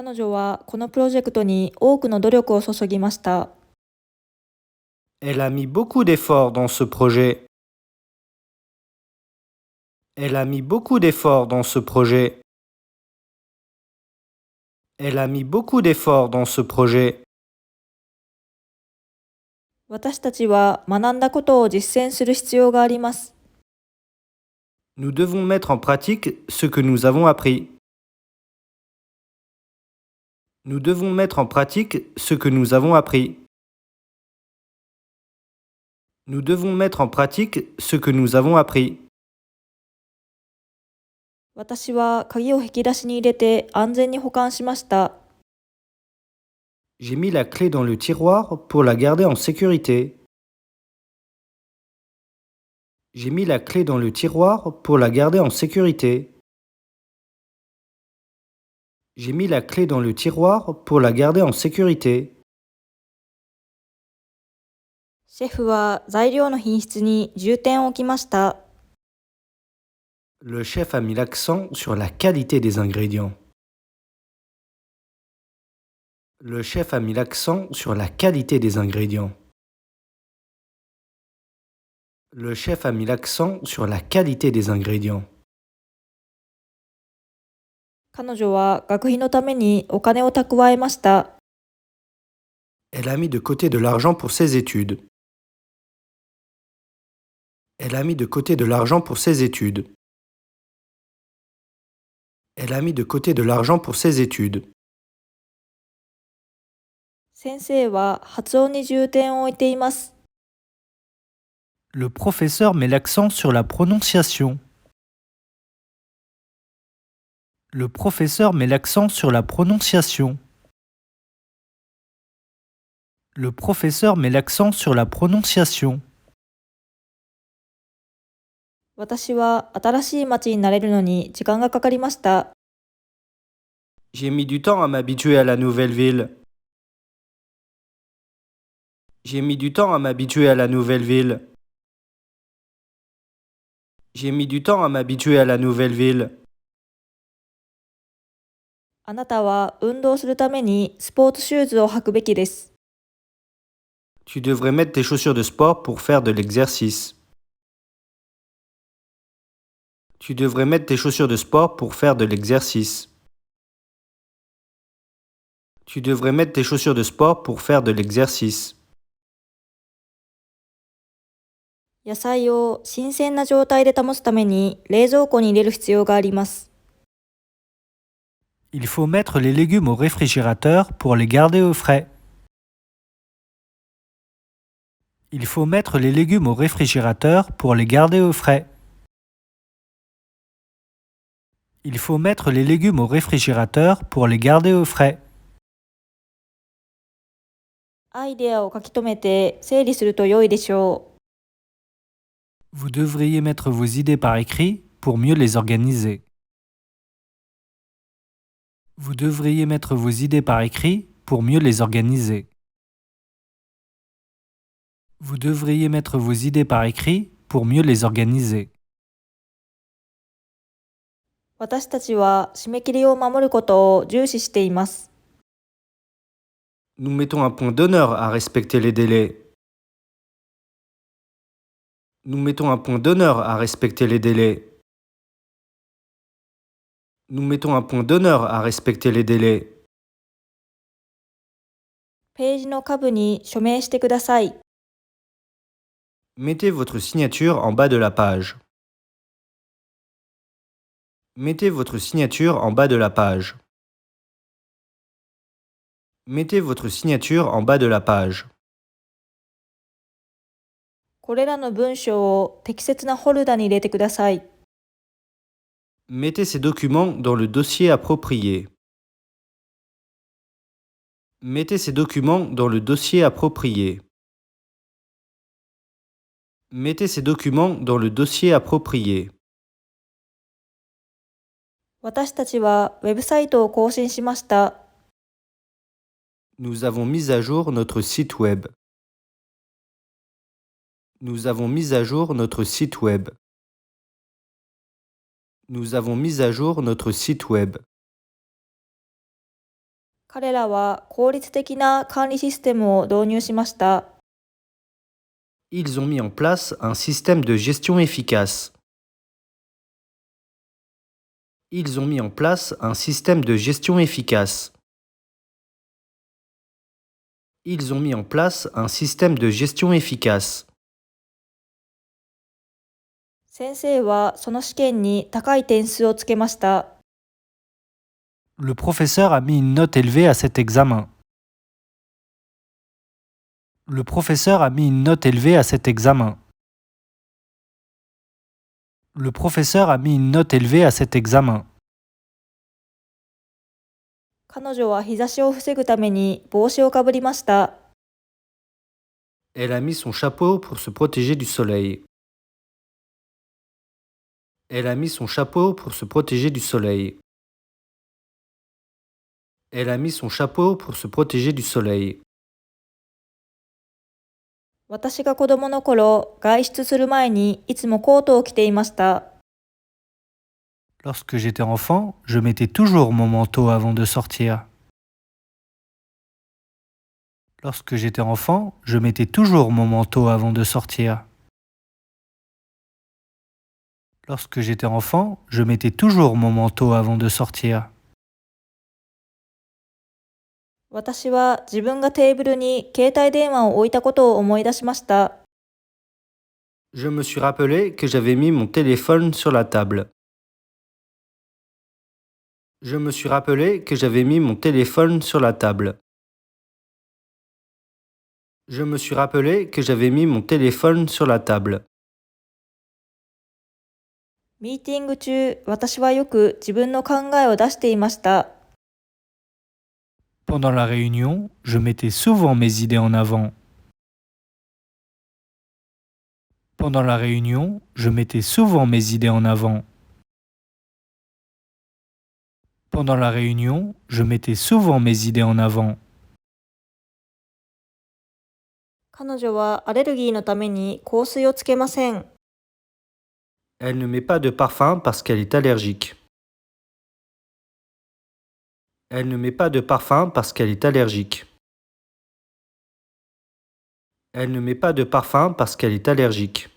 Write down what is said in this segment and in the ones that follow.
彼女はこのプロジェクトに多くの努力を注ぎました。Elle a mis beaucoup d'efforts dans ce projet. Elle a mis beaucoup d'efforts dans ce projet. Elle a mis beaucoup d'efforts dans ce projet. 私たちは学んだことを実践する必要があります。Nous devons mettre en pratique ce que nous avons appris. Nous devons mettre en pratique ce que nous avons appris. Nous devons mettre en pratique ce que nous avons appris. 私は鍵を引き出しに入れて安全に保管しました。J'ai mis la clé dans le tiroir pour la garder en sécurité. J'ai mis la clé dans le tiroir pour la garder en sécurité. J'ai mis la clé dans le tiroir pour la garder en sécurité. シェフは材料の品質に重点を置きました。Le chef a mis l'accent sur la qualité des ingrédients. Le chef a mis l'accent sur la qualité des ingrédients. Le chef a mis l'accent sur la qualité des ingrédients. 彼女は学費のためにお金を蓄えました。Elle a mis de côté de l'argent pour ses études. Elle a mis de côté de l'argent pour ses études. Elle a mis de côté de l'argent pour ses études. 先生は発音に重点を置いています。Le professeur met l'accent sur la prononciation. Le professeur met l'accent sur la prononciation. Le professeur met l'accent sur la prononciation. 私は新しい町に慣れるのに時間がかかりました。J'ai mis du temps à m'habituer à la nouvelle ville. J'ai mis du temps à m'habituer à la nouvelle ville. J'ai mis du temps à m'habituer à la nouvelle ville. あなたは運動するためにスポーツシューズを履くべきです。Tu devrais mettre tes chaussures de sport pour faire de l'exercice. Tu devrais mettre tes chaussures de sport pour faire de l'exercice. Tu devrais mettre tes chaussures de sport pour faire de l'exercice. 野菜を新鮮な状態で保つために冷蔵庫に入れる必要があります。Il faut mettre les légumes au réfrigérateur pour les garder au frais. Il faut mettre les légumes au réfrigérateur pour les garder au frais. Il faut mettre les légumes au réfrigérateur pour les garder au frais. アイデアを書き留めて整理すると良いでしょう。Vous devriez mettre vos idées par écrit pour mieux les organiser. Vous devriez mettre vos idées par écrit pour mieux les organiser. Vous devriez mettre vos idées par écrit pour mieux les organiser. 私たちは締め切りを守ることを重視しています。Nous mettons un point d'honneur à respecter les délais. Nous mettons un point d'honneur à respecter les délais. Nous mettons un point d'honneur à respecter les délais. ページの下部に署名してください。Mettez votre signature en bas de la page. Mettez votre signature en bas de la page. Mettez votre signature en bas de la page. これらの文章を適切なフォルダに入れてください。Mettez ces documents dans le dossier approprié. Mettez ces documents dans le dossier approprié. Mettez ces documents dans le dossier approprié. 私たちはウェブサイトを更新しました。Nous avons mis à jour notre site web. Nous avons mis à jour notre site web. Nous avons mis à jour notre site web. 彼らは効率的な管理システムを導入しました。Ils ont mis en place un système de gestion efficace. Ils ont mis en place un système de gestion efficace. Ils ont mis en place un système de gestion efficace. 先生はその試験に高い点数をつけました。Le professeur a mis une note élevée à cet examen. Le professeur a mis une note élevée à cet examen. Le professeur a mis une note élevée à cet examen. 彼女は日差しを防ぐために帽子をかぶりました。Elle a mis son chapeau pour se protéger du soleil. Elle a mis son chapeau pour se protéger du soleil. Elle a mis son chapeau pour se protéger du soleil. 私が子供の頃、外出する前にいつもコートを着ていました。Lorsque j'étais enfant, je mettais toujours mon manteau avant de sortir. Lorsque j'étais enfant, je mettais toujours mon manteau avant de sortir. Lorsque j'étais enfant, je mettais toujours mon manteau avant de sortir. 私は自分がテーブルに携帯電話を置いたことを思い出しました。Je me suis rappelé que j'avais mis mon téléphone sur la table. Je me suis rappelé que j'avais mis mon téléphone sur la table. Je me suis rappelé que j'avais mis mon téléphone sur la table. ミーティング中、私はよく自分の考えを出していました。Pendant la réunion, je mettais souvent mes idées en avant. Pendant la réunion, je mettais souvent mes idées en avant. Pendant la réunion, je mettais souvent mes idées en avant. 彼女はアレルギーのために香水をつけません。Elle ne met pas de parfum parce qu'elle est allergique. Elle ne met pas de parfum parce qu'elle est allergique. Elle ne met pas de parfum parce qu'elle est allergique.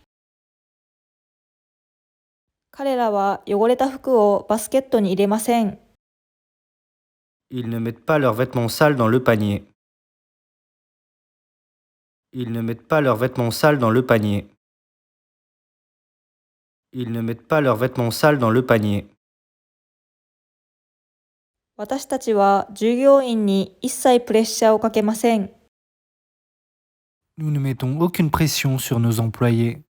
彼らは汚れた服をバスケットに入れません。Ils ne mettent pas leurs vêtements sales dans le panier. Ils ne mettent pas leurs vêtements sales dans le panier. Ils ne mettent pas leurs vêtements sales dans le panier. 私たちは従業員に一切プレッシャーをかけません。Nous ne mettons aucune pression sur nos employés.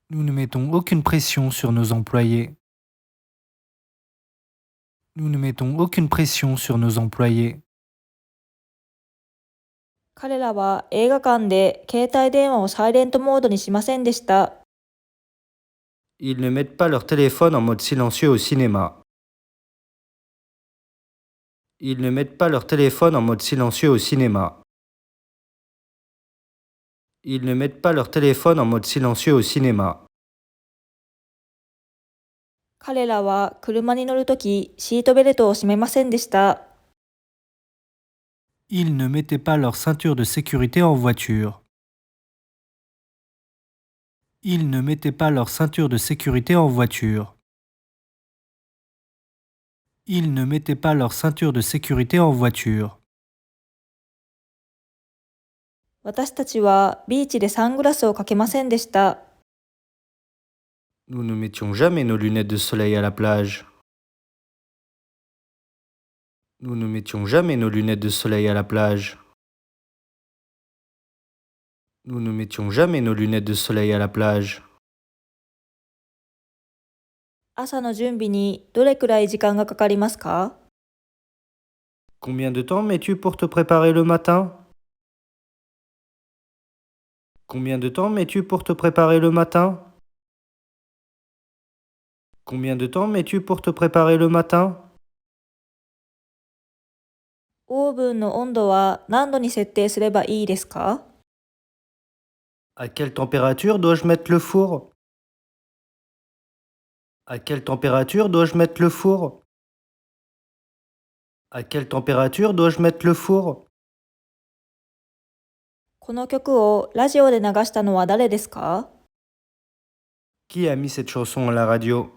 Nous ne mettons aucune pression sur nos employés. Nous ne mettons aucune pression sur nos employés. 彼らは映画館で携帯電話をサイレントモードにしませんでした。Ils ne mettent pas leur téléphone en mode silencieux au cinéma. Ils ne mettent pas leur téléphone en mode silencieux au cinéma. Ils ne mettent pas leur téléphone en mode silencieux au cinéma. 彼らは車に乗るときシートベルトを締めませんでした。Ils ne mettaient pas leur ceinture de sécurité en voiture. Ils ne mettaient pas leur ceinture de sécurité en voiture. Ils ne mettaient pas leur ceinture de sécurité en voiture. 私たちはビーチでサングラスをかけませんでした。Nous ne mettions jamais nos lunettes de soleil à la plage. Nous ne mettions jamais nos lunettes de soleil à la plage. Nous ne mettions jamais nos lunettes de soleil à la plage. 朝の準備にどれくらい時間がかかりますか？ Combien de temps mets-tu pour te préparer le matin? Combien de temps mets-tu pour te préparer le matin? Combien de temps mets-tu pour te préparer le matin? オーブンの温度は何度に設定すればいいですか？ À quelle température dois-je mettre le four? À quelle température dois-je mettre le four? À quelle température dois-je mettre le four? この曲をラジオで流したのは誰ですか？ Qui a mis cette chanson à la radio?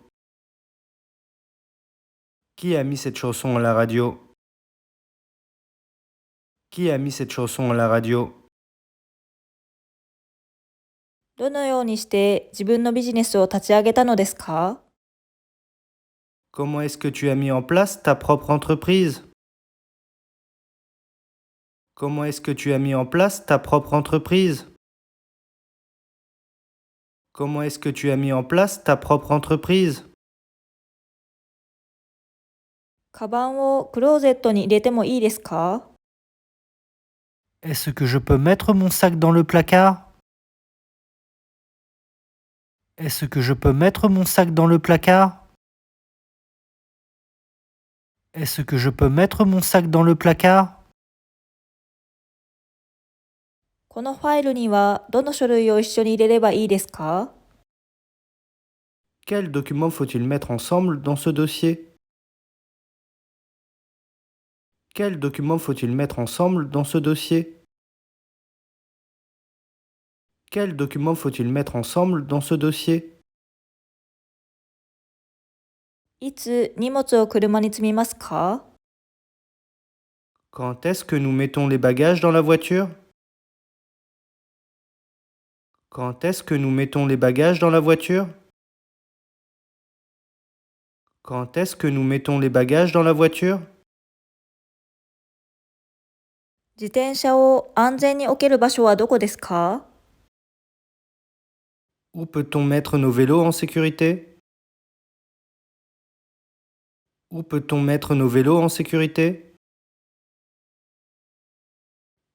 Qui a mis cette chanson à la radio? Qui a mis cette chanson à la radio? どのようにして自分のビジネスを立ち上げたのですか？ Comment est-ce que tu as mis en place ta propre entreprise? Comment est-ce que tu as mis en place ta propre entreprise? Comment est-ce que tu as mis en place ta propre entreprise? カバンをクローゼットに入れてもいいですか？ Est-ce que je peux mettre mon sac dans le placard? Est-ce que je peux mettre mon sac dans le placard? Est-ce que je peux mettre mon sac dans le placard? このファイルにはどの書類を一緒に入れればいいですか？ Quels documents faut-il mettre ensemble dans ce dossier? Quels documents faut-il mettre ensemble dans ce dossier? Quels documents faut-il mettre ensemble dans ce dossier? いつ荷物を車に積みますか？ Quand est-ce que nous mettons les bagages dans la voiture? Quand est-ce que nous mettons les bagages dans la voiture? Quand est-ce que nous mettons les bagages dans la voiture? 自転車を安全に置ける場所はどこですか？ Où peut-on mettre nos vélos en sécurité? Où peut-on mettre nos vélos en sécurité?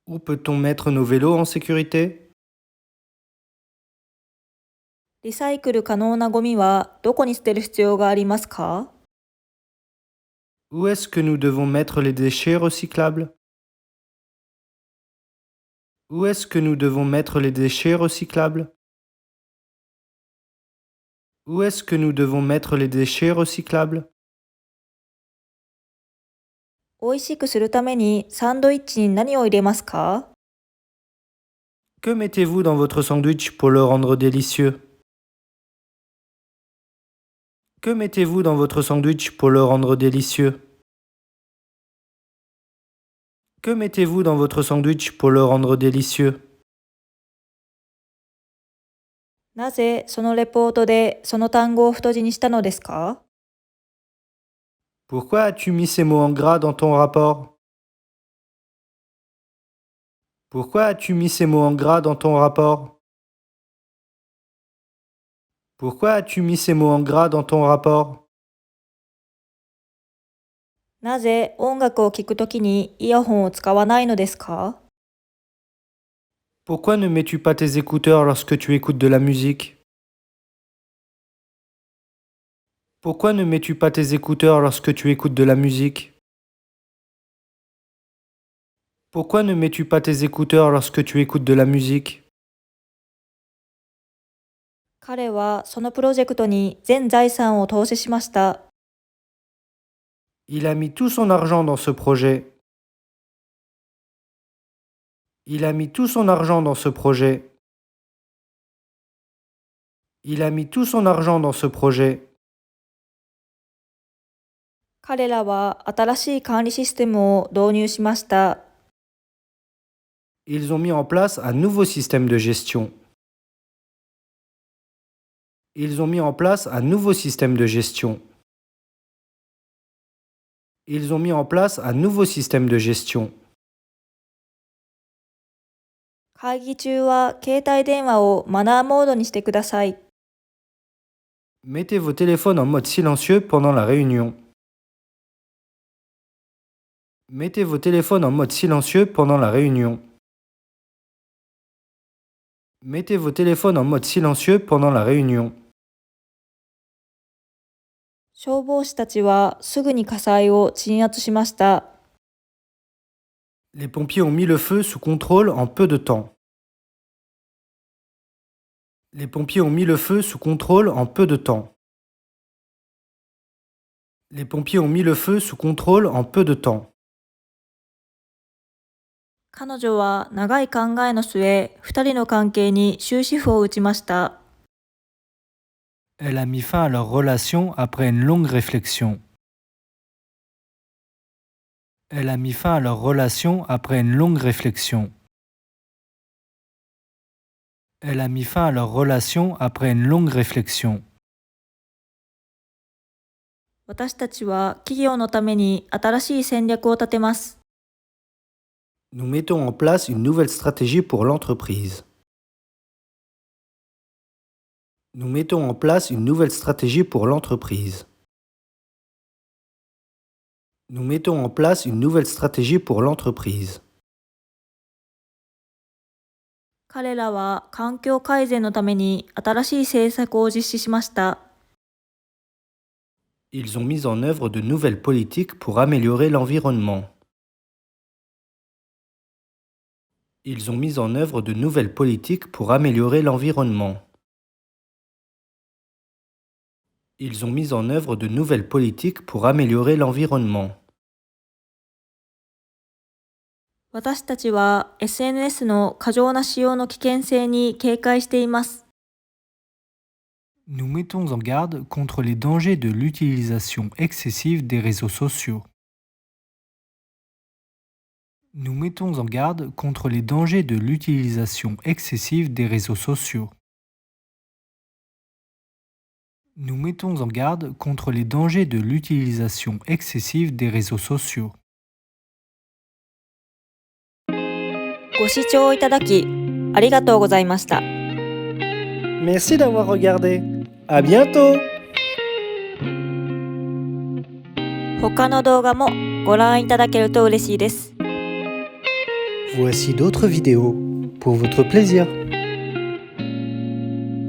Où peut-on mettre nos vélos en sécurité? リサイクル可能なゴミはどこに捨てる必要がありますか？ Où est-ce que nous devons mettre les déchets recyclables? Où est-ce que nous devons mettre les déchets recyclables? Où est-ce que nous devons mettre les déchets recyclables? 美味しくするためにサンドイッチに何を入れますか？ Que mettez-vous dans votre sandwich pour le rendre délicieux? Que mettez-vous dans votre sandwich pour le rendre délicieux? Que mettez-vous dans votre sandwich pour le rendre délicieux? なぜそのレポートでその単語を太字にしたのですか？ Pourquoi as-tu mis ces mots en gras dans ton rapport? Pourquoi as-tu mis ces mots en gras dans ton rapport? Pourquoi as-tu mis ces mots en gras dans ton rapport? なぜ音楽を聴くときにイヤホンを使わないのですか？ Pourquoi ne mets-tu pas tes écouteurs lorsque tu écoutes de la musique? Pourquoi ne mets-tu pas tes écouteurs lorsque tu écoutes de la musique? Pourquoi ne mets-tu pas tes écouteurs lorsque tu écoutes de la musique? 彼はそのプロジェクトに全財産を投資しました。Il a mis tout son argent dans ce projet. Il a mis tout son argent dans ce projet. Il a mis tout son argent dans ce projet. 彼らは新しい管理システムを導入しました。Ils ont mis en place un nouveau système de gestion. Ils ont mis en place un nouveau système de gestion. Ils ont mis en place un nouveau système de gestion. 会議中は携帯電話をマナーモードにしてください。Mettez vos téléphones en mode silencieux pendant la réunion. Mettez vos téléphones en mode silencieux pendant la réunion. Mettez vos téléphones en mode silencieux pendant la réunion. 消防士たちはすぐに火災を鎮圧しました。Les pompiers ont mis le feu sous contrôle en peu de temps. Les pompiers ont mis le feu sous contrôle en peu de temps. Les pompiers ont mis le feu sous contrôle en peu de temps. 彼女は長い考えの末、二人の関係に終止符を打ちました。Elle a mis fin à leur relation après une longue réflexion. Elle a mis fin à leur relation après une longue réflexion. Elle a mis fin à leur relation après une longue réflexion. 私たちは企業のために新しい戦略を立てます。Nous mettons en place une nouvelle stratégie pour l'entreprise. Nous mettons en place une nouvelle stratégie pour l'entreprise. Nous mettons en place une nouvelle stratégie pour l'entreprise. 彼らは環境改善のために新しい政策を実施しました。Ils ont mis en œuvre de nouvelles politiques pour améliorer l'environnement. Ils ont mis en œuvre de nouvelles politiques pour améliorer l'environnement. Ils ont mis en œuvre de nouvelles politiques pour améliorer l'environnement. 私たちは SNS の過剰な使用の危険性に警戒しています。Nous mettons en garde contre les dangers de l'utilisation excessive des réseaux sociaux. Nous mettons en garde contre les dangers de l'utilisation excessive des réseaux sociaux. Nous mettons en garde contre les dangers de l'utilisation excessive des réseaux sociaux. ご視聴いただきありがとうございました。Merci d'avoir regardé. À bientôt! 他の動画もご覧いただけると嬉しいです。Voici d'autres vidéos pour votre plaisir.